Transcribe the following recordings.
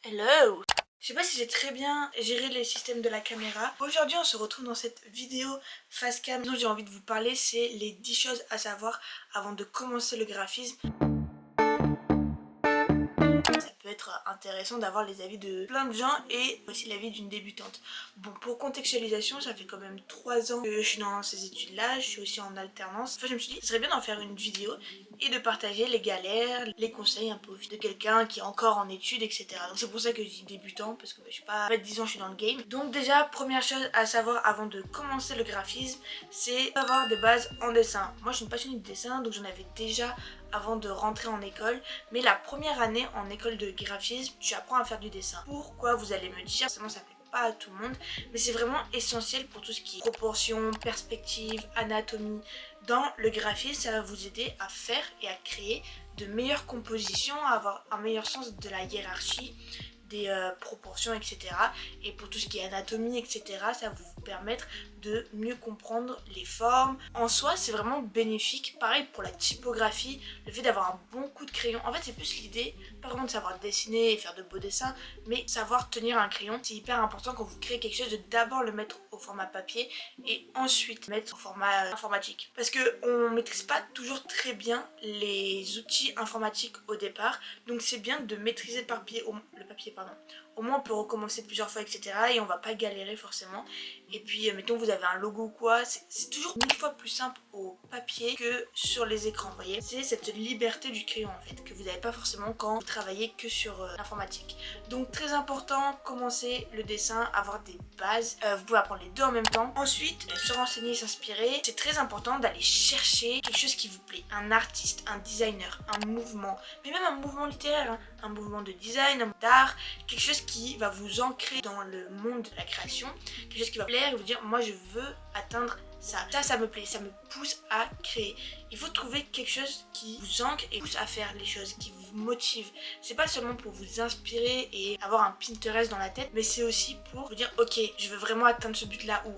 Hello! Je sais pas si j'ai très bien géré les systèmes de la caméra. Aujourd'hui on se retrouve dans cette vidéo face cam dont j'ai envie de vous parler, c'est les 10 choses à savoir avant de commencer le graphisme. Ça peut être intéressant d'avoir les avis de plein de gens et aussi l'avis d'une débutante. Bon, pour contextualisation, ça fait quand même 3 ans que je suis dans ces études là, je suis aussi en alternance. Enfin, je me suis dit, ce serait bien d'en faire une vidéo et de partager les galères, les conseils un peu de quelqu'un qui est encore en études, etc. Donc c'est pour ça que je dis débutant, parce que je suis pas, 10 ans je suis dans le game. Donc déjà, première chose à savoir avant de commencer le graphisme, c'est avoir des bases en dessin. Moi je suis une passionnée de dessin, donc j'en avais déjà avant de rentrer en école, mais la première année en école de graphisme, tu apprends à faire du dessin. Pourquoi, vous allez me dire, forcément ça plaît pas à tout le monde, mais c'est vraiment essentiel pour tout ce qui est proportion, perspective, anatomie. Dans le graphisme, ça va vous aider à faire et à créer de meilleures compositions, à avoir un meilleur sens de la hiérarchie, des proportions, etc. Et pour tout ce qui est anatomie, etc., ça va vous permettre de mieux comprendre les formes. En soi, c'est vraiment bénéfique. Pareil pour la typographie, le fait d'avoir un bon coup de crayon. En fait, c'est plus l'idée, pas vraiment de savoir dessiner et faire de beaux dessins, mais savoir tenir un crayon. C'est hyper important quand vous créez quelque chose de d'abord le mettre au format papier et ensuite mettre au format informatique. Parce qu'on maîtrise pas toujours très bien les outils informatiques au départ, donc c'est bien de maîtriser le papier, au moins on peut recommencer plusieurs fois, etc. et on va pas galérer forcément. Et puis mettons vous avez un logo ou quoi, c'est toujours 1000 fois plus simple au papier que sur les écrans, vous voyez. C'est cette liberté du crayon en fait que vous n'avez pas forcément quand vous travaillez que sur l'informatique. Donc très important, commencer le dessin, avoir des bases, vous pouvez apprendre les deux en même temps. Ensuite, se renseigner, s'inspirer. C'est très important d'aller chercher quelque chose qui vous plaît, un artiste, un designer, un mouvement, mais même un mouvement littéraire, hein, un mouvement de design, un d'art, quelque chose qui va vous ancrer dans le monde de la création, quelque chose qui va plaire et vous dire moi je veux atteindre ça. Ça me plaît, ça me pousse à créer. Il faut trouver quelque chose qui vous ancre et pousse à faire les choses, qui vous motive. C'est pas seulement pour vous inspirer et avoir un Pinterest dans la tête, mais c'est aussi pour vous dire ok, je veux vraiment atteindre ce but là, ou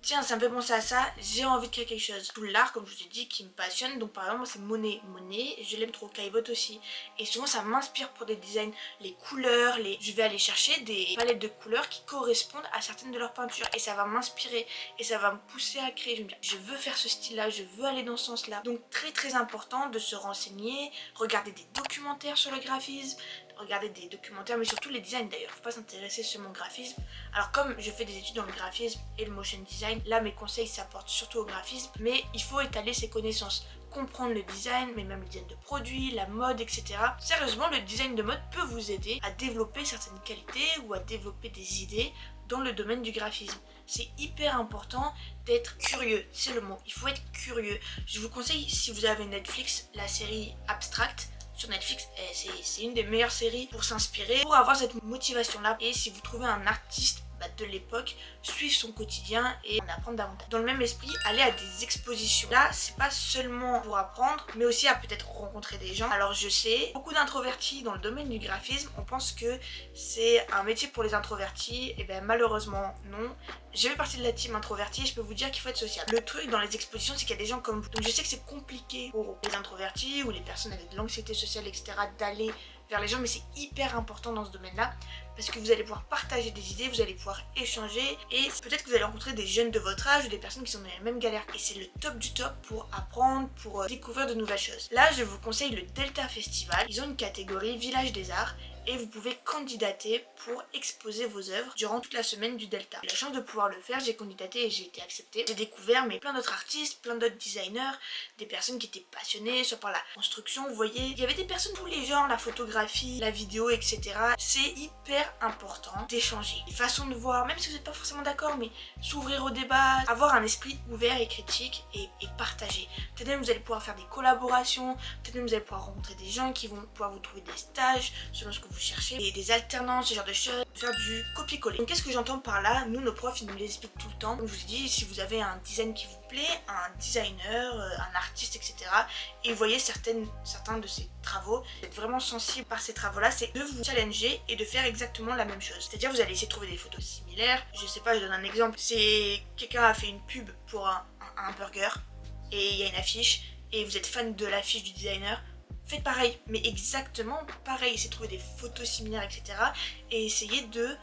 tiens, ça me fait penser à ça, j'ai envie de créer quelque chose. Tout l'art, comme je vous ai dit, qui me passionne. Donc par exemple, moi c'est Monet. Monet, je l'aime trop, Caillebotte aussi. Et souvent ça m'inspire pour des designs, les couleurs, je vais aller chercher des palettes de couleurs qui correspondent à certaines de leurs peintures. Et ça va m'inspirer, et ça va me pousser à créer. Je vais me dire, je veux faire ce style-là, je veux aller dans ce sens-là. Donc très très important de se renseigner, regarder des documentaires sur le graphisme, regarder des documentaires, mais surtout les designs d'ailleurs. Faut pas s'intéresser seulement au graphisme. Alors comme je fais des études dans le graphisme et le motion design, là mes conseils s'apportent surtout au graphisme, mais il faut étaler ses connaissances, comprendre le design, mais même le design de produits, la mode, etc. Sérieusement, le design de mode peut vous aider à développer certaines qualités ou à développer des idées dans le domaine du graphisme. C'est hyper important d'être curieux, c'est le mot, il faut être curieux. Je vous conseille, si vous avez Netflix, la série Abstract sur Netflix, c'est une des meilleures séries pour s'inspirer, pour avoir cette motivation là. Et si vous trouvez un artiste de l'époque, suivre son quotidien et en apprendre davantage. Dans le même esprit, aller à des expositions. Là, c'est pas seulement pour apprendre, mais aussi à peut-être rencontrer des gens. Alors je sais, beaucoup d'introvertis dans le domaine du graphisme, on pense que c'est un métier pour les introvertis, et bien malheureusement non. Je fais partie de la team introvertie et je peux vous dire qu'il faut être social. Le truc dans les expositions, c'est qu'il y a des gens comme vous. Donc je sais que c'est compliqué pour les introvertis ou les personnes avec de l'anxiété sociale, etc. d'aller vers les gens, mais c'est hyper important dans ce domaine-là parce que vous allez pouvoir partager des idées, vous allez pouvoir échanger et peut-être que vous allez rencontrer des jeunes de votre âge ou des personnes qui sont dans les mêmes galères. Et c'est le top du top pour apprendre, pour découvrir de nouvelles choses. Là, je vous conseille le Delta Festival. Ils ont une catégorie Village des Arts et vous pouvez candidater pour exposer vos œuvres durant toute la semaine du Delta. J'ai la chance de pouvoir le faire, j'ai candidaté et j'ai été acceptée. J'ai découvert plein d'autres artistes, plein d'autres designers, des personnes qui étaient passionnées soit par la construction, vous voyez. Il y avait des personnes pour les genres, la photographie, la vidéo, etc. C'est hyper important d'échanger, des façons de voir, même si vous n'êtes pas forcément d'accord, mais s'ouvrir au débat, avoir un esprit ouvert et critique et partager. Peut-être même vous allez pouvoir faire des collaborations, peut-être même vous allez pouvoir rencontrer des gens qui vont pouvoir vous trouver des stages selon ce que vous cherchez, et des alternances, ce genre de choses, faire du copier-coller. Donc qu'est-ce que j'entends par là? Nous, nos profs, ils nous l'expliquent tout le temps. Comme je vous ai dit, si vous avez un design qui vous plaît, un designer, un artiste, etc., et vous voyez certains de ces travaux, vous êtes vraiment sensible par ces travaux-là, c'est de vous challenger et de faire exactement la même chose. C'est-à-dire vous allez essayer de trouver des photos similaires. Je sais pas, je donne un exemple. C'est quelqu'un a fait une pub pour un burger et il y a une affiche et vous êtes fan de l'affiche du designer. faites pareil, mais exactement pareil. Essayez de trouver des photos similaires, etc. Et essayez de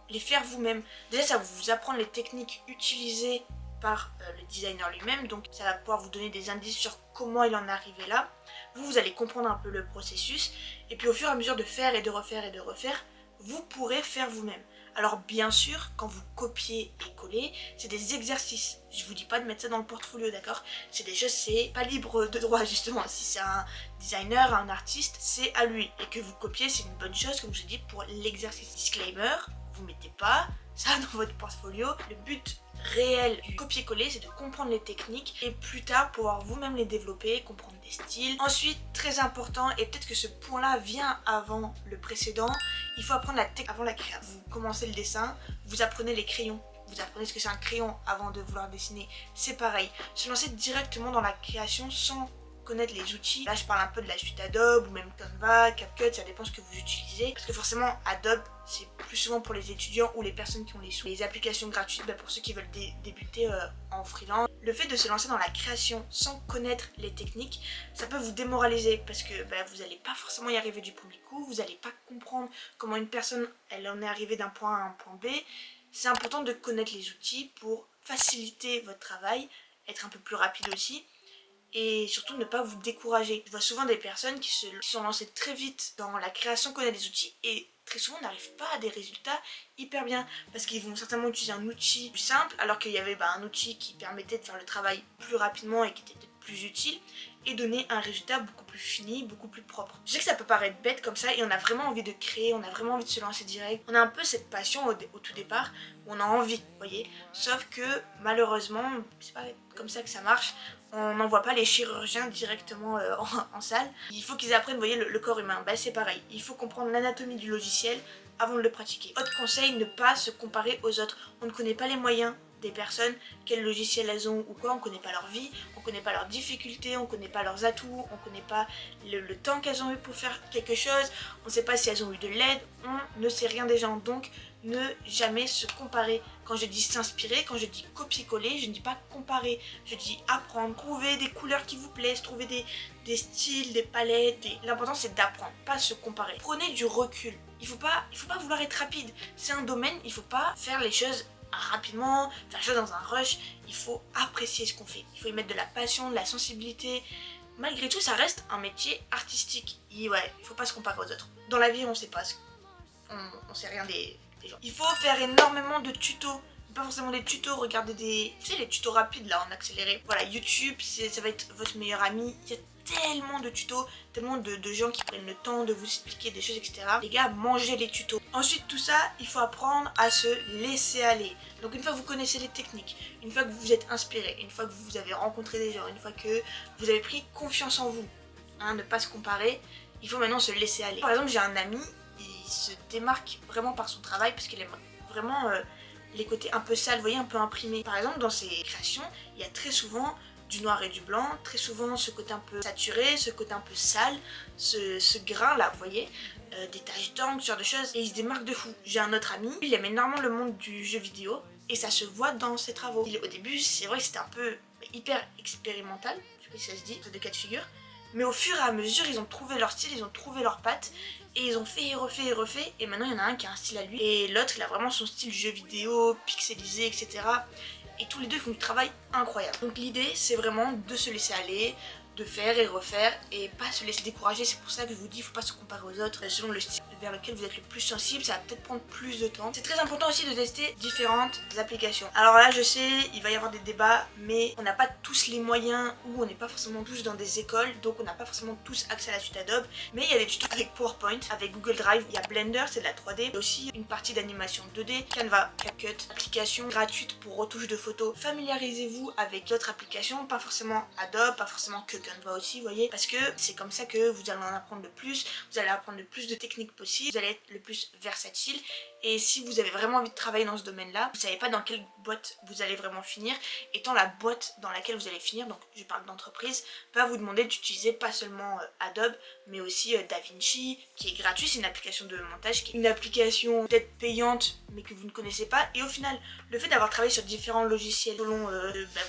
les faire vous-même. Déjà, ça va vous apprendre les techniques utilisées par le designer lui-même, donc ça va pouvoir vous donner des indices sur comment il en est arrivé là. Vous allez comprendre un peu le processus, et puis au fur et à mesure de faire et de refaire et de refaire, vous pourrez faire vous-même. Alors bien sûr, quand vous copiez et collez, c'est des exercices. Je vous dis pas de mettre ça dans le portfolio, d'accord? C'est des choses, c'est pas libre de droit justement. Si c'est un designer, un artiste, c'est à lui. Et que vous copiez, c'est une bonne chose, comme je dis, pour l'exercice. Disclaimer, vous mettez pas ça dans votre portfolio. Le but réel du copier-coller, c'est de comprendre les techniques et plus tard pouvoir vous-même les développer, comprendre des styles. Ensuite, très important, et peut-être que ce point-là vient avant le précédent, il faut apprendre la technique avant la création. Vous commencez le dessin, vous apprenez les crayons. Vous apprenez ce que c'est un crayon avant de vouloir dessiner. C'est pareil. Se lancer directement dans la création sans connaître les outils. Là, je parle un peu de la suite Adobe ou même Canva, CapCut, ça dépend ce que vous utilisez. Parce que forcément, Adobe, c'est plus souvent pour les étudiants ou les personnes qui ont les sous. Les applications gratuites, pour ceux qui veulent débuter en freelance. Le fait de se lancer dans la création sans connaître les techniques, ça peut vous démoraliser parce que vous n'allez pas forcément y arriver du premier coup. Vous n'allez pas comprendre comment une personne, elle en est arrivée d'un point A à un point B. C'est important de connaître les outils pour faciliter votre travail, être un peu plus rapide aussi. Et surtout ne pas vous décourager. Je vois souvent des personnes qui se sont lancées très vite dans la création, connaissent des outils et très souvent n'arrivent pas à des résultats hyper bien parce qu'ils vont certainement utiliser un outil plus simple alors qu'il y avait un outil qui permettait de faire le travail plus rapidement et qui était peut-être plus utile et donner un résultat beaucoup plus fini, beaucoup plus propre. Je sais que ça peut paraître bête comme ça et on a vraiment envie de créer, on a vraiment envie de se lancer direct. On a un peu cette passion au tout départ où on a envie, vous voyez. Sauf que malheureusement, c'est pas comme ça que ça marche. On n'envoie pas les chirurgiens directement en salle. Il faut qu'ils apprennent, vous voyez, le corps humain. C'est pareil. Il faut comprendre l'anatomie du logiciel avant de le pratiquer. Autre conseil, ne pas se comparer aux autres. On ne connaît pas les moyens des personnes, quel logiciel elles ont ou quoi, on connaît pas leur vie, on connaît pas leurs difficultés, on connaît pas leurs atouts, on connaît pas le temps qu'elles ont eu pour faire quelque chose, on sait pas si elles ont eu de l'aide, on ne sait rien des gens. Donc ne jamais se comparer. Quand je dis s'inspirer, quand je dis copier-coller, je ne dis pas comparer, je dis apprendre, trouver des couleurs qui vous plaisent, trouver des styles, des palettes. L'important c'est d'apprendre, pas se comparer. Prenez du recul. Il faut pas vouloir être rapide. C'est un domaine, il faut pas faire les choses rapidement, faire les choses dans un rush. Il faut apprécier ce qu'on fait. Il faut y mettre de la passion, de la sensibilité. Malgré tout, ça reste un métier artistique. Et ouais, il faut pas se comparer aux autres. Dans la vie, on sait pas, on sait rien des gens. Il faut faire énormément de tutos. Pas forcément des tutos, regardez les tutos rapides là en accéléré. Voilà, YouTube, ça va être votre meilleur ami. Il y a tellement de tutos, tellement de gens qui prennent le temps de vous expliquer des choses, etc. Les gars, mangez les tutos. Ensuite, tout ça, il faut apprendre à se laisser aller. Donc une fois que vous connaissez les techniques, une fois que vous vous êtes inspiré, une fois que vous avez rencontré des gens, une fois que vous avez pris confiance en vous, ne pas se comparer, il faut maintenant se laisser aller. Par exemple, j'ai un ami, il se démarque vraiment par son travail parce qu'il aime vraiment les côtés un peu sales, vous voyez, un peu imprimés. Par exemple, dans ses créations, il y a très souvent du noir et du blanc, très souvent ce côté un peu saturé, ce côté un peu sale, ce grain là, vous voyez, des taches d'encre, ce genre de choses, et il se démarque de fou. J'ai un autre ami, il aime énormément le monde du jeu vidéo, et ça se voit dans ses travaux. Au début, c'est vrai que c'était un peu hyper expérimental, je sais pas si ça se dit, de cas de figure, mais au fur et à mesure, ils ont trouvé leur style, ils ont trouvé leur patte, et ils ont fait et refait, et maintenant il y en a un qui a un style à lui, et l'autre il a vraiment son style jeu vidéo, pixelisé, etc. Et tous les deux font du travail incroyable. Donc l'idée c'est vraiment de se laisser aller, de faire et refaire et pas se laisser décourager. C'est pour ça que je vous dis, il faut pas se comparer aux autres. Selon le style vers lequel vous êtes le plus sensible, ça va peut-être prendre plus de temps. C'est très important aussi de tester différentes applications. Alors là, je sais, il va y avoir des débats, mais on n'a pas tous les moyens ou on n'est pas forcément tous dans des écoles, donc on n'a pas forcément tous accès à la suite Adobe. Mais il y a des tutos avec PowerPoint, avec Google Drive, il y a Blender, c'est de la 3D, il y a aussi une partie d'animation 2D, Canva, CapCut, application gratuite pour retouche de photos. Familiarisez-vous avec d'autres applications, pas forcément Adobe, pas forcément que Canva aussi, vous voyez, parce que c'est comme ça que vous allez en apprendre le plus, vous allez apprendre le plus de techniques possibles, vous allez être le plus versatile. Et si vous avez vraiment envie de travailler dans ce domaine-là, vous savez pas dans quelle boîte vous allez vraiment finir, étant la boîte dans laquelle vous allez finir, donc je parle d'entreprise, va vous demander d'utiliser pas seulement Adobe, mais aussi DaVinci, qui est gratuit, c'est une application de montage, qui est une application peut-être payante, mais que vous ne connaissez pas. Et au final, le fait d'avoir travaillé sur différents logiciels selon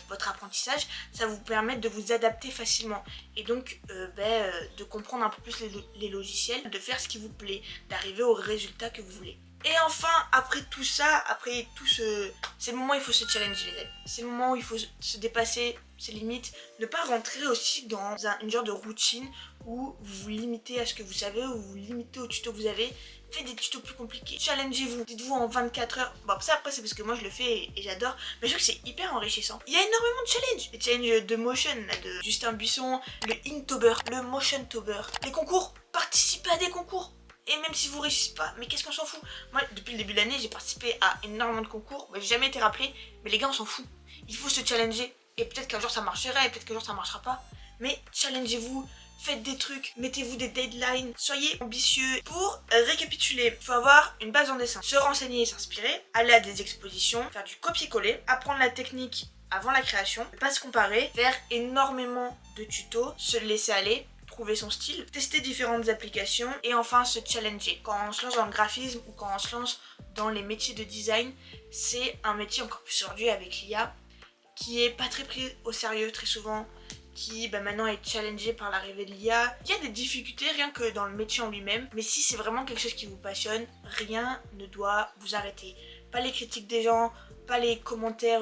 votre apprentissage, ça vous permet de vous adapter facilement effectivement. Et donc de comprendre un peu plus les logiciels, de faire ce qui vous plaît, d'arriver au résultat que vous voulez. Et enfin, après tout ça, après tout ce... C'est le moment où il faut se challenger les amis. C'est le moment où il faut se dépasser ses limites. Ne pas rentrer aussi dans une genre de routine où vous vous limitez à ce que vous savez, ou vous vous limitez aux tutos que vous avez. Faites des tutos plus compliqués. Challengez-vous. Dites-vous en 24 heures. Bon, ça après c'est parce que moi je le fais et j'adore. Mais je trouve que c'est hyper enrichissant. Il y a énormément de challenges. Les challenges de motion, là, de Justin Buisson, le Inktober, le Motiontober. Les concours. Participez à des concours. Et même si vous réussissez pas, mais qu'est-ce qu'on s'en fout? Moi, depuis le début de l'année, j'ai participé à énormément de concours. J'ai jamais été rappelé. Mais les gars, on s'en fout. Il faut se challenger. Et peut-être qu'un jour ça marchera et peut-être qu'un jour ça marchera pas. Mais challengez-vous. Faites des trucs, mettez-vous des deadlines, soyez ambitieux. Pour récapituler, il faut avoir une base en dessin, se renseigner et s'inspirer, aller à des expositions, faire du copier-coller, apprendre la technique avant la création, ne pas se comparer, faire énormément de tutos, se laisser aller, trouver son style, tester différentes applications et enfin se challenger. Quand on se lance dans le graphisme ou quand on se lance dans les métiers de design, c'est un métier encore plus aujourd'hui avec l'IA qui est pas très pris au sérieux très souvent, qui maintenant est challengé par l'arrivée de l'IA. Il y a des difficultés rien que dans le métier en lui-même, mais si c'est vraiment quelque chose qui vous passionne, rien ne doit vous arrêter. Pas les critiques des gens, pas les commentaires,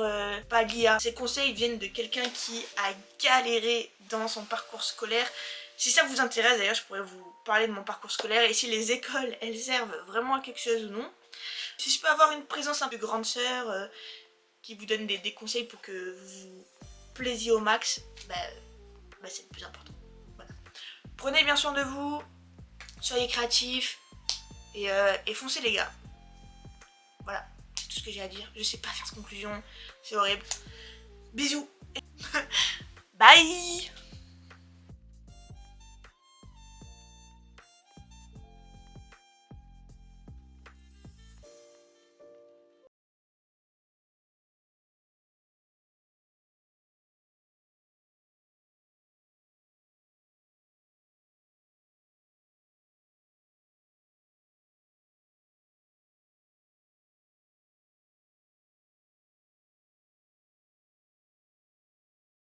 pas l'IA. Ces conseils viennent de quelqu'un qui a galéré dans son parcours scolaire. Si ça vous intéresse, d'ailleurs, je pourrais vous parler de mon parcours scolaire et si les écoles, elles servent vraiment à quelque chose ou non. Si je peux avoir une présence un peu grande sœur qui vous donne des conseils pour que vous plaisiez au max, c'est le plus important. Voilà. Prenez bien soin de vous, soyez créatifs et foncez les gars. Voilà, c'est tout ce que j'ai à dire. Je sais pas faire de conclusion, c'est horrible. Bisous. Bye.